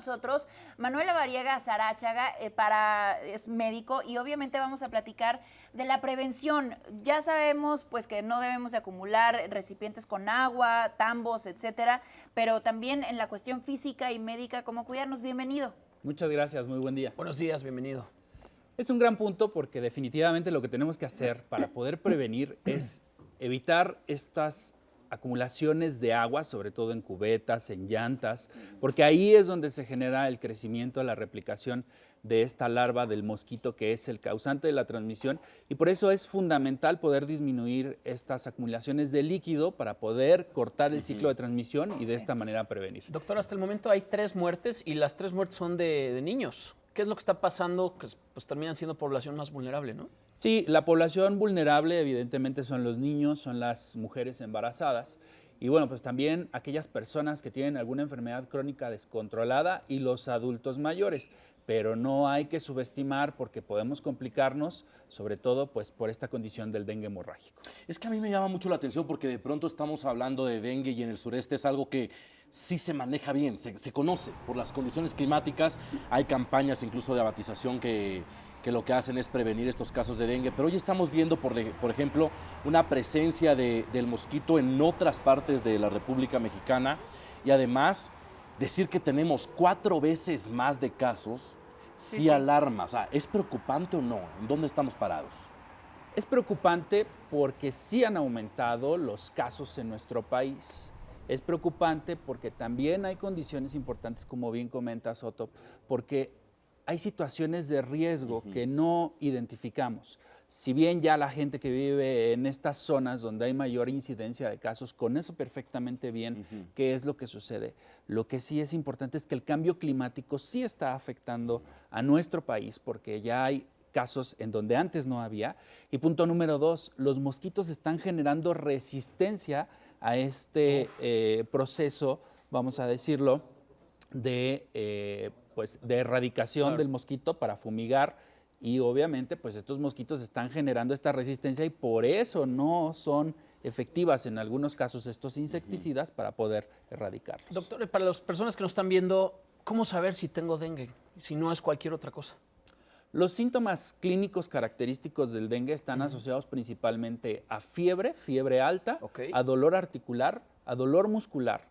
nosotros Manuela Variega Sarachaga, es médico y obviamente vamos a platicar de la prevención. Ya sabemos pues que no debemos de acumular recipientes con agua, tambos, etcétera, pero también en la cuestión física y médica, ¿cómo cuidarnos? Bienvenido. Muchas gracias, muy buen día. Buenos días, bienvenido. Es un gran punto porque definitivamente lo que tenemos que hacer para poder prevenir es evitar estas acumulaciones de agua, sobre todo en cubetas, en llantas, porque ahí es donde se genera el crecimiento, la replicación de esta larva del mosquito que es el causante de la transmisión, y por eso es fundamental poder disminuir estas acumulaciones de líquido para poder cortar el ciclo de transmisión y de esta manera prevenir. Doctor, hasta el momento hay 3 muertes y las 3 muertes son de niños. ¿Qué es lo que está pasando? Que pues terminan siendo población más vulnerable, ¿no? Sí, la población vulnerable evidentemente son los niños, son las mujeres embarazadas y bueno, pues también aquellas personas que tienen alguna enfermedad crónica descontrolada y los adultos mayores, pero no hay que subestimar porque podemos complicarnos, sobre todo pues por esta condición del dengue hemorrágico. Es que a mí me llama mucho la atención porque de pronto estamos hablando de dengue y en el sureste es algo que sí se maneja bien, se conoce por las condiciones climáticas, hay campañas incluso de abatización que lo que hacen es prevenir estos casos de dengue, pero hoy estamos viendo, por ejemplo, una presencia del mosquito en otras partes de la República Mexicana y además decir que tenemos 4 veces más de casos, sí alarma. O sea, ¿es preocupante o no? ¿En dónde estamos parados? Es preocupante porque sí han aumentado los casos en nuestro país. Es preocupante porque también hay condiciones importantes, como bien comenta Soto, porque hay situaciones de riesgo que no identificamos. Si bien ya la gente que vive en estas zonas donde hay mayor incidencia de casos conoce perfectamente bien qué es lo que sucede, lo que sí es importante es que el cambio climático sí está afectando a nuestro país porque ya hay casos en donde antes no había. Y punto número 2, los mosquitos están generando resistencia a este proceso, vamos a decirlo, de erradicación del mosquito para fumigar y obviamente pues estos mosquitos están generando esta resistencia y por eso no son efectivas en algunos casos estos insecticidas para poder erradicarlos. Doctor, para las personas que nos están viendo, ¿cómo saber si tengo dengue, si no es cualquier otra cosa? Los síntomas clínicos característicos del dengue están asociados principalmente a fiebre alta, a dolor articular, a dolor muscular,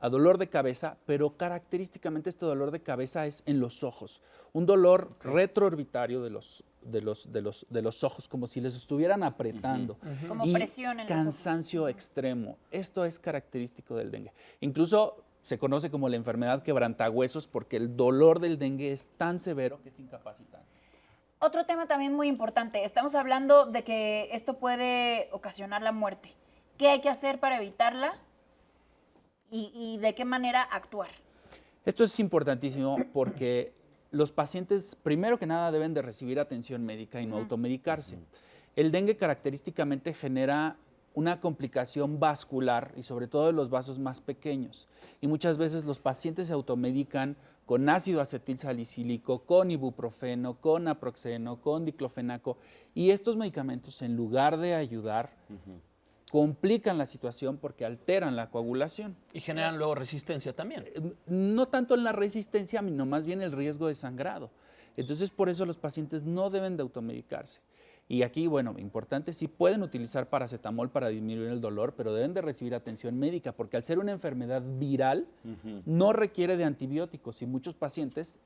a dolor de cabeza, pero característicamente este dolor de cabeza es en los ojos, un dolor retroorbitario de los ojos, como si les estuvieran apretando, Como y presión en los ojos. cansancio extremo. Esto es característico del dengue. Incluso se conoce como la enfermedad quebrantahuesos porque el dolor del dengue es tan severo que es incapacitante. Otro tema también muy importante, estamos hablando de que esto puede ocasionar la muerte. ¿Qué hay que hacer para evitarla y de qué manera actuar? Esto es importantísimo porque los pacientes, primero que nada, deben de recibir atención médica y no automedicarse. El dengue característicamente genera una complicación vascular y sobre todo de los vasos más pequeños. Y muchas veces los pacientes se automedican con ácido acetilsalicílico, con ibuprofeno, con naproxeno, con diclofenaco. Y estos medicamentos, en lugar de ayudar, complican la situación porque alteran la coagulación. Y generan luego resistencia también. No tanto en la resistencia, sino más bien el riesgo de sangrado. Entonces, por eso los pacientes no deben de automedicarse. Y aquí, bueno, importante, sí pueden utilizar paracetamol para disminuir el dolor, pero deben de recibir atención médica, porque al ser una enfermedad viral, no requiere de antibióticos y muchos pacientes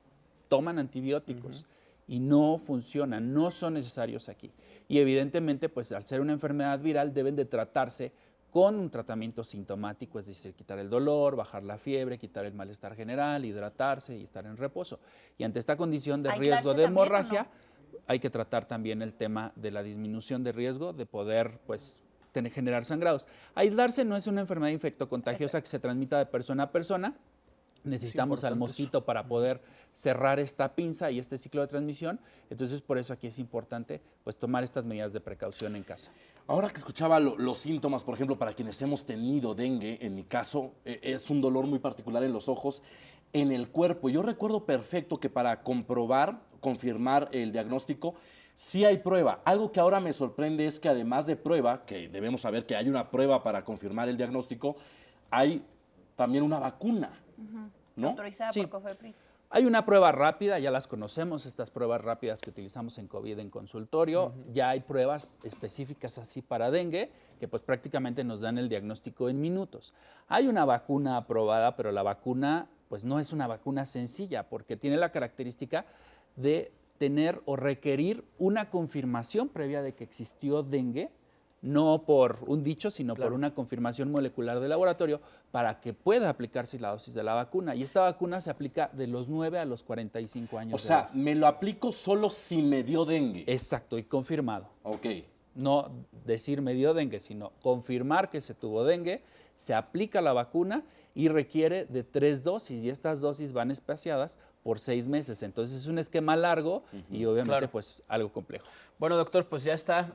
toman antibióticos y no funcionan, no son necesarios aquí. Y evidentemente, pues al ser una enfermedad viral, deben de tratarse con un tratamiento sintomático, es decir, quitar el dolor, bajar la fiebre, quitar el malestar general, hidratarse y estar en reposo. Y ante esta condición de riesgo de hemorragia, hay que tratar también el tema de la disminución de riesgo de poder, pues, generar sangrados. Aislarse no es una enfermedad infectocontagiosa que se transmita de persona a persona. Necesitamos al mosquito para poder cerrar esta pinza y este ciclo de transmisión. Entonces, por eso aquí es importante pues, tomar estas medidas de precaución en casa. Ahora que escuchaba los síntomas, por ejemplo, para quienes hemos tenido dengue, en mi caso, es un dolor muy particular en los ojos, en el cuerpo. Yo recuerdo perfecto que para confirmar el diagnóstico, sí hay prueba. Algo que ahora me sorprende es que además de prueba, que debemos saber que hay una prueba para confirmar el diagnóstico, hay también una vacuna. ¿no? Autorizada Sí. por COFEPRIS. Hay una prueba rápida, ya las conocemos, estas pruebas rápidas que utilizamos en COVID en consultorio. Ya hay pruebas específicas así para dengue, que pues prácticamente nos dan el diagnóstico en minutos. Hay una vacuna aprobada, pero la vacuna pues no es una vacuna sencilla, porque tiene la característica de tener o requerir una confirmación previa de que existió dengue, no por un dicho, sino por una confirmación molecular de laboratorio para que pueda aplicarse la dosis de la vacuna. Y esta vacuna se aplica de los 9 a los 45 años O de sea, edad. me lo aplico solo si me dio dengue. Exacto, y confirmado. Ok. No decir me dio dengue, sino confirmar que se tuvo dengue, se aplica la vacuna y requiere de 3 dosis, y estas dosis van espaciadas por 6 meses. Entonces es un esquema largo y obviamente Claro. pues algo complejo. Bueno, doctor, pues ya está.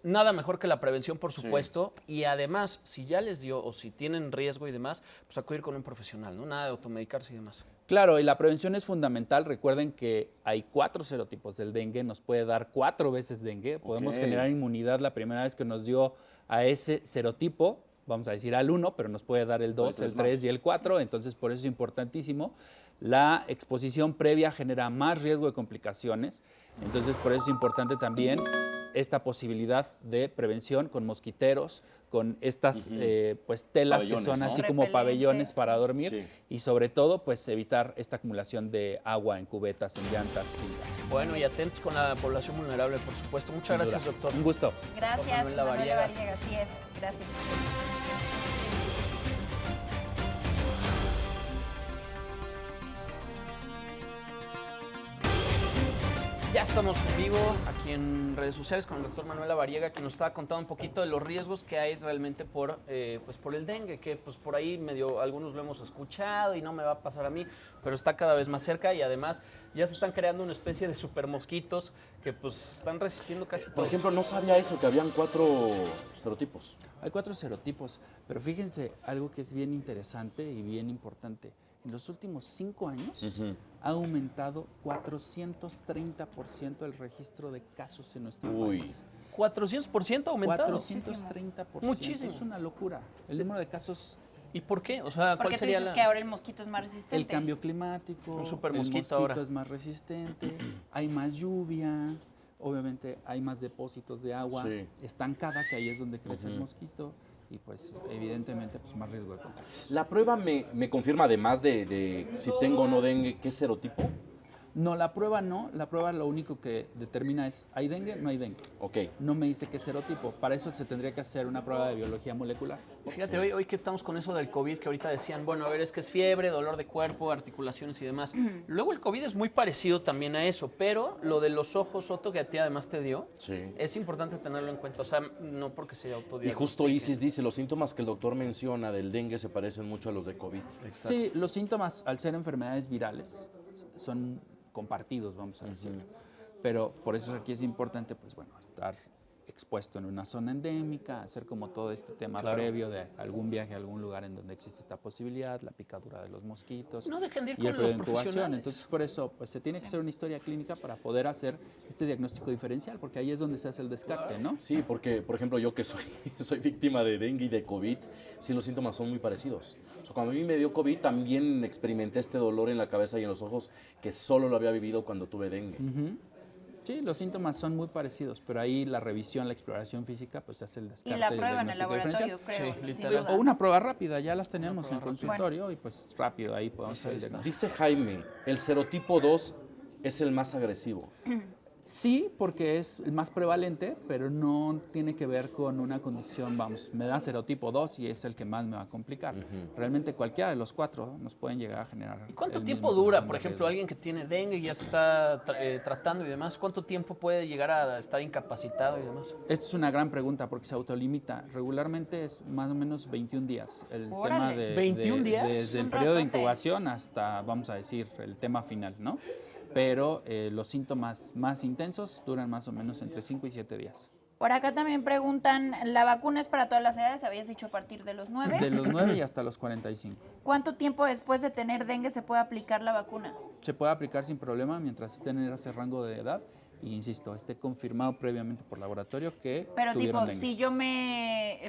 Nada mejor que la prevención, por supuesto. Y además, si ya les dio o si tienen riesgo y demás, pues acudir con un profesional, ¿no? Nada de automedicarse y demás. Claro, y la prevención es fundamental. Recuerden que hay 4 serotipos del dengue, nos puede dar 4 veces dengue. Podemos Ok. generar inmunidad la primera vez que nos dio a ese serotipo, vamos a decir al 1, pero nos puede dar el 2, tres el 3 más. y el 4. Entonces, por eso es importantísimo. La exposición previa genera más riesgo de complicaciones. Entonces, por eso es importante también esta posibilidad de prevención con mosquiteros, con estas pues telas que Pabellones, son ¿no? así como Repelentes, pabellones para sí. dormir Sí. y sobre todo pues evitar esta acumulación de agua en cubetas, en llantas, sillas. Bueno, y atentos con la población vulnerable, por supuesto. Muchas Sin gracias, duda. doctor. Un gusto. Gracias, Manuela Manuela Variega. Variega. Así es, gracias. Ya estamos en vivo aquí en redes sociales con el doctor Manuela Variega, que nos estaba contando un poquito de los riesgos que hay realmente por, pues por el dengue, que pues por ahí medio algunos lo hemos escuchado y no me va a pasar a mí, pero está cada vez más cerca y además ya se están creando una especie de super mosquitos que pues están resistiendo casi todo. Por ejemplo, no sabía eso, que habían 4 serotipos. Hay 4 serotipos, pero fíjense algo que es bien interesante y bien importante. En los últimos 5 años ha aumentado 430% el registro de casos en nuestro Uy. país. 400% aumentado. 430%. Muchísimo. Es una locura. El número de casos, ¿Y por qué? O sea, ¿cuál Porque tú sería dices la...? que ahora el mosquito es más resistente. el cambio climático, Un super el mosquito mosquito ahora. es más resistente, hay más lluvia, obviamente hay más depósitos de agua Sí. estancada, que ahí es donde crece el mosquito, y pues evidentemente pues más riesgo de contagio. La prueba me confirma, además de si tengo o no dengue, qué serotipo. No, la prueba no, la prueba lo único que determina es, ¿hay dengue? No hay dengue. Ok. No me dice qué serotipo, para eso se tendría que hacer una prueba de biología molecular. Fíjate, hoy que estamos con eso del COVID, que ahorita decían, bueno, a ver, es que es fiebre, dolor de cuerpo, articulaciones y demás. Luego el COVID es muy parecido también a eso, pero lo de los ojos, Soto, que a ti además te dio, Sí. es importante tenerlo en cuenta. O sea, no porque se Y autodiagnostique. justo Isis dice, los síntomas que el doctor menciona del dengue se parecen mucho a los de COVID. Sí, los síntomas, al ser enfermedades virales, son compartidos, vamos a decirlo. Pero por eso aquí es importante, pues bueno, estar expuesto en una zona endémica, hacer como todo este tema previo de algún viaje a algún lugar en donde existe esta posibilidad, la picadura de los mosquitos. No dejen de ir y el con periodo los de incubación. profesionales. Entonces, por eso, pues se tiene que hacer una historia clínica para poder hacer este diagnóstico diferencial, porque ahí es donde se hace el descarte, ¿no? Sí, porque, por ejemplo, yo que soy, soy víctima de dengue y de COVID, sí los síntomas son muy parecidos. O sea, cuando a mí me dio COVID, también experimenté este dolor en la cabeza y en los ojos que solo lo había vivido cuando tuve dengue. Sí, los síntomas son muy parecidos, pero ahí la revisión, la exploración física, pues se hace el Y descarte. la y prueba en el diagnóstico laboratorio, diferencial. creo. Sí, sin literal. duda. O una prueba rápida, ya las tenemos en prueba rápida. consultorio y pues rápido ahí podemos hacer el diagnóstico. Dice Jaime, el serotipo 2 es el más agresivo. Sí, porque es el más prevalente, pero no tiene que ver con una condición, vamos, me da serotipo 2 y es el que más me va a complicar. Realmente cualquiera de los 4 nos pueden llegar a generar. ¿Y cuánto el tiempo mismo dura, condición por de ejemplo, riesgo. alguien que tiene dengue y ya se está tratando y demás? ¿Cuánto tiempo puede llegar a estar incapacitado y demás? Esta es una gran pregunta porque se autolimita. Regularmente es más o menos 21 días. El tema Órale. de, 21 días. Desde el Un periodo de ratote. incubación hasta, vamos a decir, el tema final, ¿no? Pero los síntomas más intensos duran más o menos entre 5 y 7 días. Por acá también preguntan, ¿la vacuna es para todas las edades? Habías dicho a partir de los 9. De los 9 y hasta los 45. ¿Cuánto tiempo después de tener dengue se puede aplicar la vacuna? Se puede aplicar sin problema mientras esté en ese rango de edad y, insisto, esté confirmado previamente por laboratorio que Pero tuvieron tipo, dengue. si yo me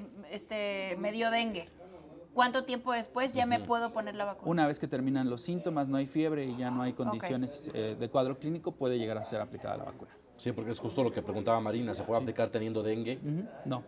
dio dengue, ¿Cuánto tiempo después ya me puedo poner la vacuna? Una vez que terminan los síntomas, no hay fiebre y ya no hay condiciones de cuadro clínico, puede llegar a ser aplicada la vacuna. Sí, porque es justo lo que preguntaba Marina. ¿Se puede aplicar teniendo dengue? No.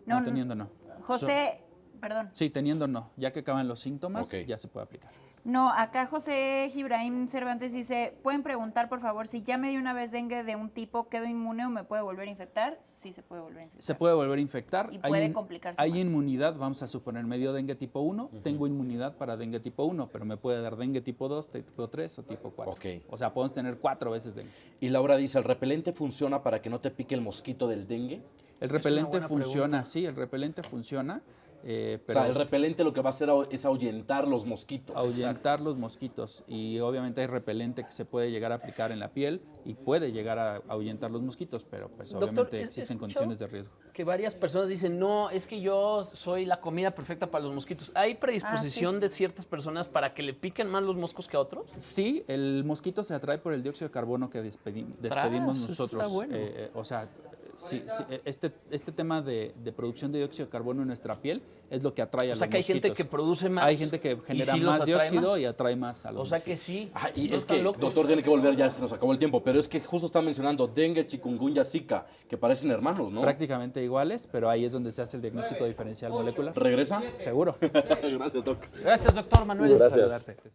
No, No, teniendo no. José, perdón. Sí, teniendo no. Ya que acaban los síntomas, Ok. ya se puede aplicar. No, acá José Gibrahim Cervantes dice, ¿pueden preguntar, por favor, si ya me di una vez dengue de un tipo, quedo inmune o me puede volver a infectar? Sí, se puede volver a infectar. Se puede volver a infectar. Y puede complicarse Hay más. inmunidad, vamos a suponer, me dio dengue tipo 1, tengo inmunidad para dengue tipo 1, pero me puede dar dengue tipo 2, tipo 3 o tipo 4. Ok. O sea, podemos tener 4 veces dengue. Y Laura dice, ¿el repelente funciona para que no te pique el mosquito del dengue? El una repelente buena funciona, sí, el repelente funciona. Pero O sea, el repelente lo que va a hacer es ahuyentar los mosquitos. ahuyentar los mosquitos, y obviamente hay repelente que se puede llegar a aplicar en la piel y puede llegar a ahuyentar los mosquitos, pero pues Doctor, obviamente ¿he existen escuchado condiciones de riesgo. Que varias personas dicen, no, es que yo soy la comida perfecta para los mosquitos. ¿Hay predisposición de ciertas personas para que le piquen más los moscos que a otros? Sí, el mosquito se atrae por el dióxido de carbono que despedimos Eso nosotros. está bueno. O sea, sí, este tema de producción de dióxido de carbono en nuestra piel es lo que atrae a los O sea, que hay gente mosquitos. que produce más. Hay gente que y genera sí los más atrae dióxido más. y atrae más a los O sea que mosquitos. sí. Ah, y no es están que, locos. doctor, tiene que volver, ya se nos acabó el tiempo, pero es que justo está mencionando dengue, chikungunya, zika, que parecen hermanos, ¿no? Prácticamente iguales, pero ahí es donde se hace el diagnóstico diferencial molecular. ¿Regresa? Seguro. Gracias, doc. Gracias, doctor Manuel. Gracias. Saludarte.